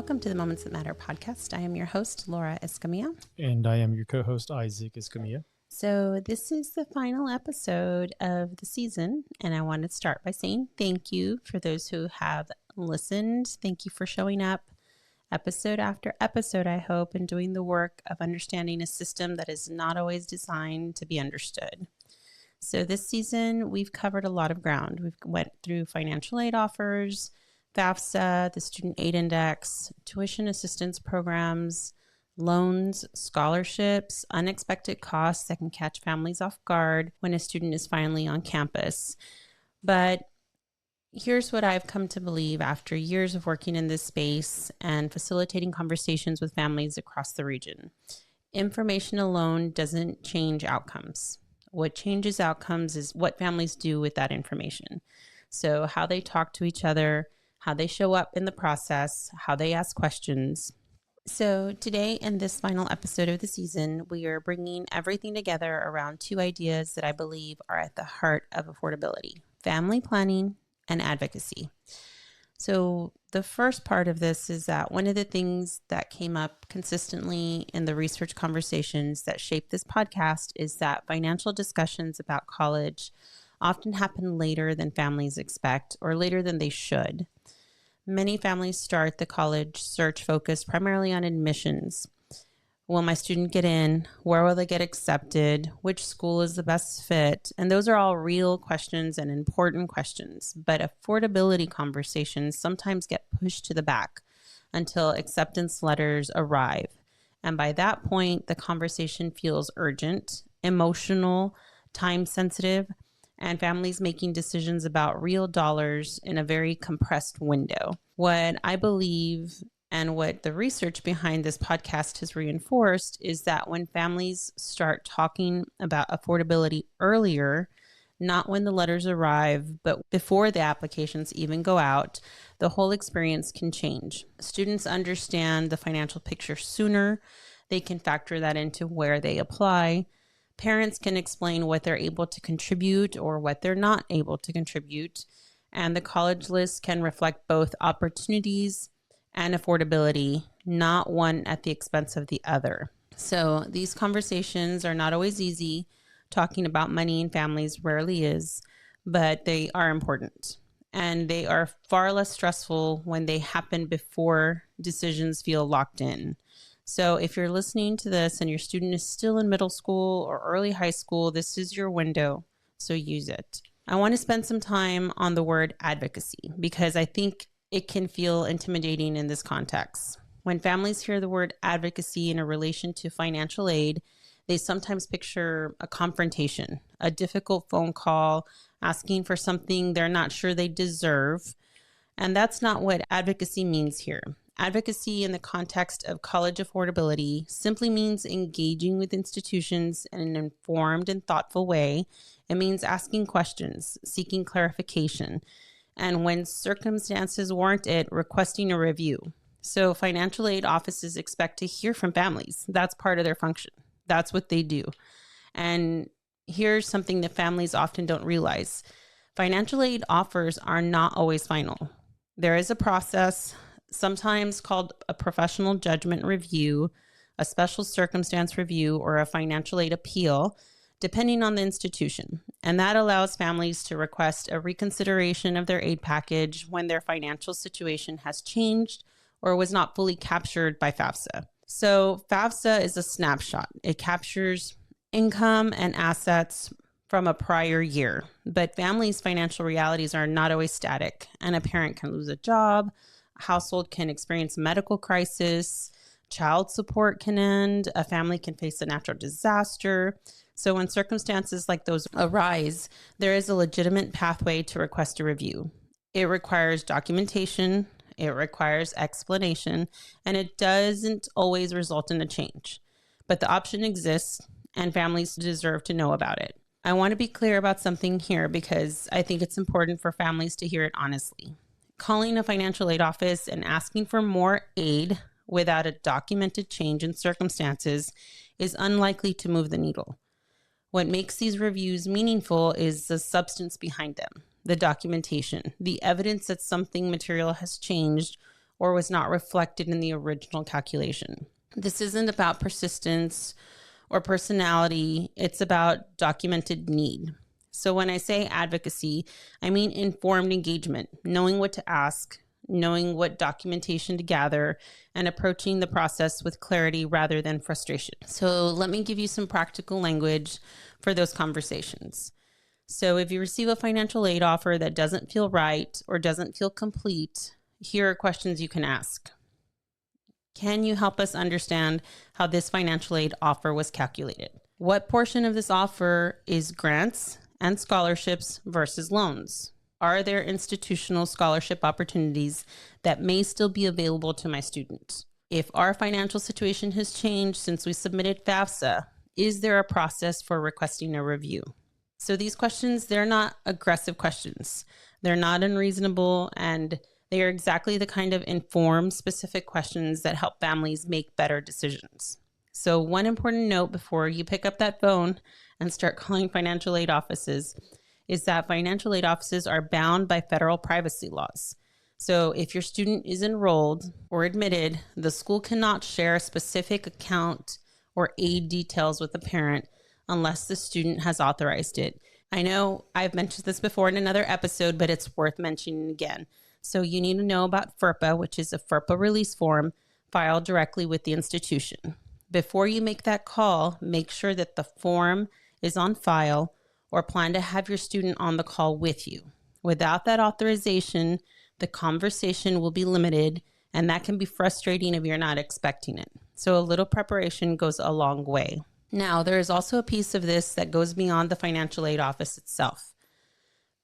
Welcome to the Moments That Matter podcast. I am your host, Laura Escamilla. And I am your co-host, Isaac Escamilla. So this is the final episode of the season, and I want to start by saying thank you for those who have listened. Thank you for showing up episode after episode, I hope, and doing the work of understanding a system that is not always designed to be understood. So this season, we've covered a lot of ground. We've went through financial aid offers, FAFSA, the Student Aid Index, tuition assistance programs, loans, scholarships, unexpected costs that can catch families off guard when a student is finally on campus. But here's what I've come to believe after years of working in this space and facilitating conversations with families across the region. Information alone doesn't change outcomes. What changes outcomes is what families do with that information. So how they talk to each other, how they show up in the process, how they ask questions. So today, in this final episode of the season, we are bringing everything together around two ideas that I believe are at the heart of affordability: family planning and advocacy. So the first part of this is that one of the things that came up consistently in the research conversations that shaped this podcast is that financial discussions about college often happen later than families expect or later than they should. Many families start the college search focused primarily on admissions. Will my student get in? Where will they get accepted? Which school is the best fit? And those are all real questions and important questions. But affordability conversations sometimes get pushed to the back until acceptance letters arrive. And by that point, the conversation feels urgent, emotional, time sensitive, and families making decisions about real dollars in a very compressed window. What I believe and what the research behind this podcast has reinforced is that when families start talking about affordability earlier, not when the letters arrive, but before the applications even go out, the whole experience can change. Students understand the financial picture sooner. They can factor that into where they apply. Parents can explain what they're able to contribute or what they're not able to contribute. And the college list can reflect both opportunities and affordability, not one at the expense of the other. So these conversations are not always easy. Talking about money and families rarely is, but they are important. And they are far less stressful when they happen before decisions feel locked in. So if you're listening to this and your student is still in middle school or early high school, this is your window, so use it. I want to spend some time on the word advocacy because I think it can feel intimidating in this context. When families hear the word advocacy in a relation to financial aid, they sometimes picture a confrontation, a difficult phone call, asking for something they're not sure they deserve. And that's not what advocacy means here. Advocacy in the context of college affordability simply means engaging with institutions in an informed and thoughtful way. It means asking questions, seeking clarification, and when circumstances warrant it, requesting a review. So financial aid offices expect to hear from families. That's part of their function. That's what they do. And here's something that families often don't realize. Financial aid offers are not always final. There is a process, sometimes called a professional judgment review, a special circumstance review, or a financial aid appeal, depending on the institution. And that allows families to request a reconsideration of their aid package when their financial situation has changed or was not fully captured by FAFSA. So FAFSA is a snapshot. It captures income and assets from a prior year, but families' financial realities are not always static, and a parent can lose a job, a household can experience medical crisis, child support can end, a family can face a natural disaster. So when circumstances like those arise, there is a legitimate pathway to request a review. It requires documentation, it requires explanation, and it doesn't always result in a change. But the option exists, and families deserve to know about it. I want to be clear about something here because I think it's important for families to hear it honestly. Calling a financial aid office and asking for more aid without a documented change in circumstances is unlikely to move the needle. What makes these reviews meaningful is the substance behind them, the documentation, the evidence that something material has changed or was not reflected in the original calculation. This isn't about persistence or personality. It's about documented need. So when I say advocacy, I mean informed engagement, knowing what to ask, knowing what documentation to gather, and approaching the process with clarity rather than frustration. So let me give you some practical language for those conversations. So if you receive a financial aid offer that doesn't feel right or doesn't feel complete, here are questions you can ask. Can you help us understand how this financial aid offer was calculated? What portion of this offer is grants and scholarships versus loans? Are there institutional scholarship opportunities that may still be available to my student? If our financial situation has changed since we submitted FAFSA, is there a process for requesting a review? So these questions, they're not aggressive questions. They're not unreasonable, and they are exactly the kind of informed, specific questions that help families make better decisions. So one important note before you pick up that phone and start calling financial aid offices is that financial aid offices are bound by federal privacy laws. So if your student is enrolled or admitted, the school cannot share specific account or aid details with the parent unless the student has authorized it. I know I've mentioned this before in another episode, but it's worth mentioning again. So you need to know about FERPA, which is a FERPA release form filed directly with the institution. Before you make that call, make sure that the form is on file or plan to have your student on the call with you. Without that authorization, the conversation will be limited, and that can be frustrating if you're not expecting it. So a little preparation goes a long way. Now, there is also a piece of this that goes beyond the financial aid office itself.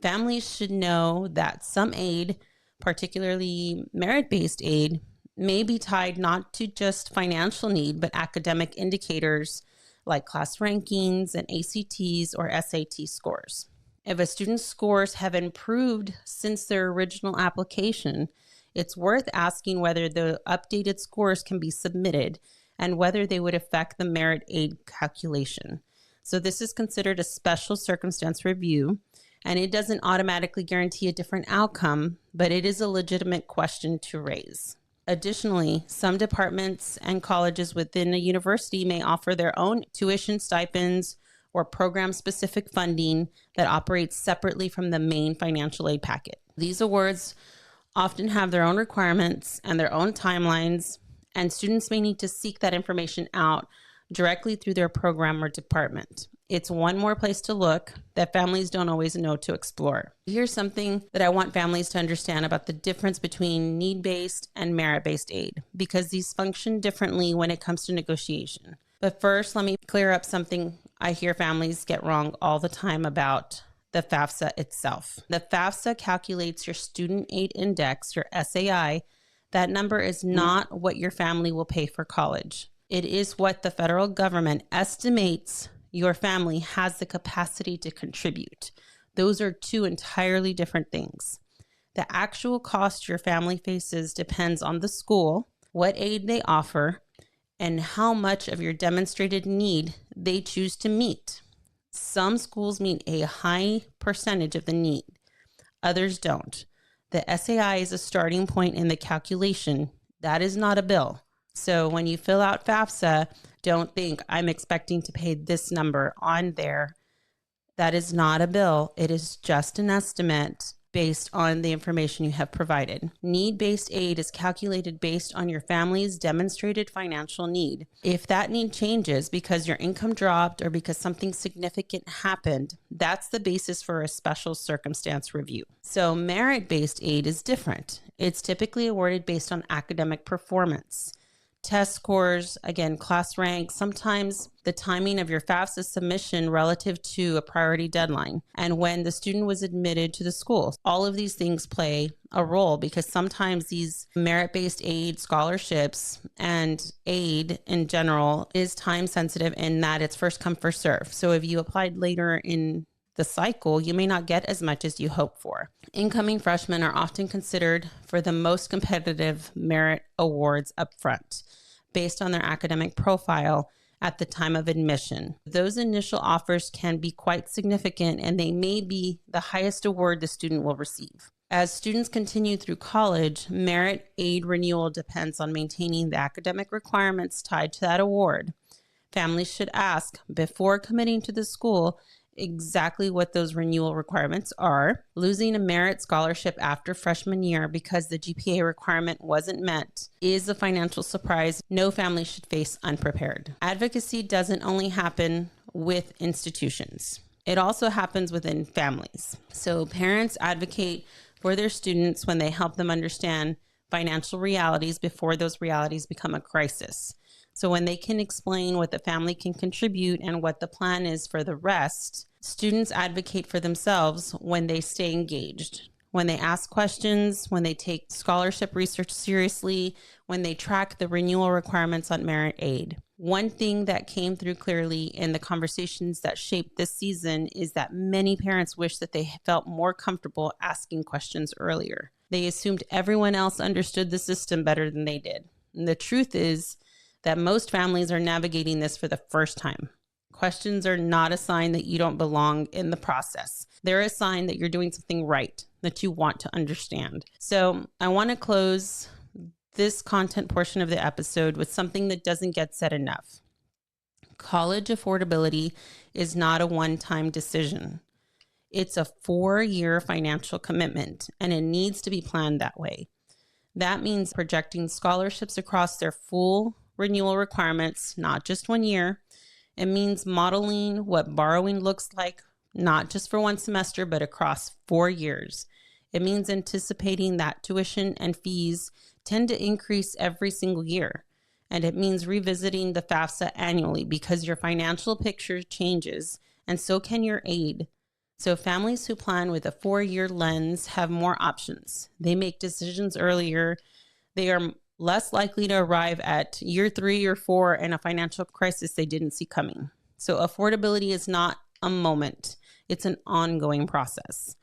Families should know that some aid, particularly merit-based aid, may be tied not to just financial need, but academic indicators like class rankings and ACTs or SAT scores. If a student's scores have improved since their original application, it's worth asking whether the updated scores can be submitted and whether they would affect the merit aid calculation. So this is considered a special circumstance review, and it doesn't automatically guarantee a different outcome, but it is a legitimate question to raise. Additionally, some departments and colleges within a university may offer their own tuition stipends or program-specific funding that operates separately from the main financial aid packet. These awards often have their own requirements and their own timelines, and students may need to seek that information out directly through their program or department. It's one more place to look that families don't always know to explore. Here's something that I want families to understand about the difference between need-based and merit-based aid, because these function differently when it comes to negotiation. But first, let me clear up something I hear families get wrong all the time about the FAFSA itself. The FAFSA calculates your student aid index, your SAI. That number is not what your family will pay for college. It is what the federal government estimates your family has the capacity to contribute. Those are two entirely different things. The actual cost your family faces depends on the school, what aid they offer, and how much of your demonstrated need they choose to meet. Some schools meet a high percentage of the need. Others don't. The SAI is a starting point in the calculation. That is not a bill. So when you fill out FAFSA, don't think I'm expecting to pay this number on there. That is not a bill. It is just an estimate based on the information you have provided. Need-based aid is calculated based on your family's demonstrated financial need. If that need changes because your income dropped or because something significant happened, that's the basis for a special circumstance review. So merit-based aid is different. It's typically awarded based on academic performance. Test scores, again, class rank, sometimes the timing of your FAFSA submission relative to a priority deadline, and when the student was admitted to the school. All of these things play a role because sometimes these merit-based aid scholarships and aid in general is time sensitive in that it's first come, first serve. So if you applied later in the cycle, you may not get as much as you hope for. Incoming freshmen are often considered for the most competitive merit awards up front, based on their academic profile at the time of admission. Those initial offers can be quite significant, and they may be the highest award the student will receive. As students continue through college, merit aid renewal depends on maintaining the academic requirements tied to that award. Families should ask before committing to the school exactly what those renewal requirements are. Losing a merit scholarship after freshman year because the GPA requirement wasn't met is a financial surprise no family should face unprepared. Advocacy doesn't only happen with institutions. It also happens within families. So parents advocate for their students when they help them understand financial realities before those realities become a crisis. So when they can explain what the family can contribute and what the plan is for the rest, students advocate for themselves when they stay engaged, when they ask questions, when they take scholarship research seriously, when they track the renewal requirements on merit aid. One thing that came through clearly in the conversations that shaped this season is that many parents wish that they felt more comfortable asking questions earlier. They assumed everyone else understood the system better than they did. And the truth is that most families are navigating this for the first time. Questions are not a sign that you don't belong in the process. They're a sign that you're doing something right, that you want to understand. So I want to close this content portion of the episode with something that doesn't get said enough. College affordability is not a one-time decision. It's a 4-year financial commitment, and it needs to be planned that way. That means projecting scholarships across their full renewal requirements, not just 1 year. It means modeling what borrowing looks like, not just for one semester, but across 4 years. It means anticipating that tuition and fees tend to increase every single year. And it means revisiting the FAFSA annually because your financial picture changes, and so can your aid. So families who plan with a 4-year lens have more options. They make decisions earlier. They are less likely to arrive at year 3 or 4 in a financial crisis they didn't see coming. So affordability is not a moment. It's an ongoing process.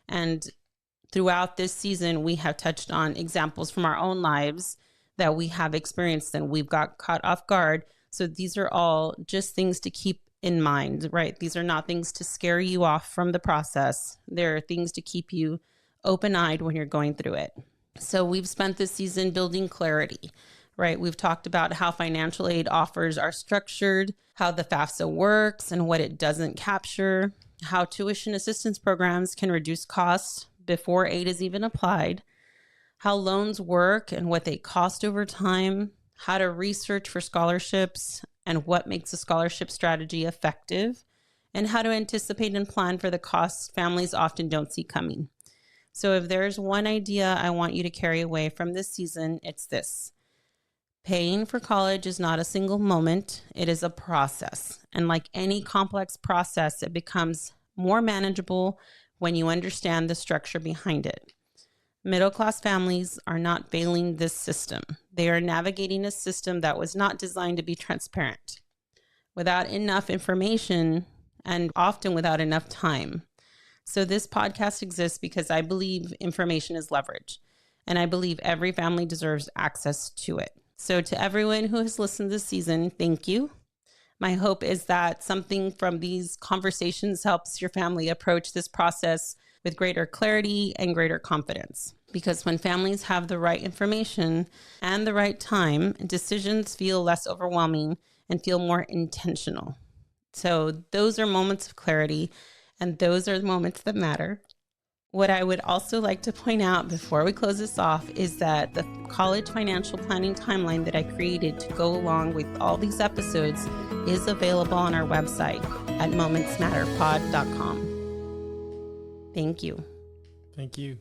And throughout this season, we have touched on examples from our own lives that we have experienced and we've got caught off guard. So these are all just things to keep in mind, right? These are not things to scare you off from the process. They're things to keep you open-eyed when you're going through it. So we've spent this season building clarity, right? We've talked about how financial aid offers are structured, how the FAFSA works and what it doesn't capture, how tuition assistance programs can reduce costs before aid is even applied, how loans work and what they cost over time, how to research for scholarships and what makes a scholarship strategy effective, and how to anticipate and plan for the costs families often don't see coming. So if there's one idea I want you to carry away from this season, it's this. Paying for college is not a single moment. It is a process. And like any complex process, it becomes more manageable when you understand the structure behind it. Middle-class families are not failing this system. They are navigating a system that was not designed to be transparent, without enough information, and often without enough time. So this podcast exists because I believe information is leverage, and I believe every family deserves access to it. So to everyone who has listened this season, thank you. My hope is that something from these conversations helps your family approach this process with greater clarity and greater confidence. Because when families have the right information and the right time, decisions feel less overwhelming and feel more intentional. So those are moments of clarity, and those are the moments that matter. What I would also like to point out before we close this off is that the college financial planning timeline that I created to go along with all these episodes is available on our website at momentsmatterpod.com. Thank you. Thank you.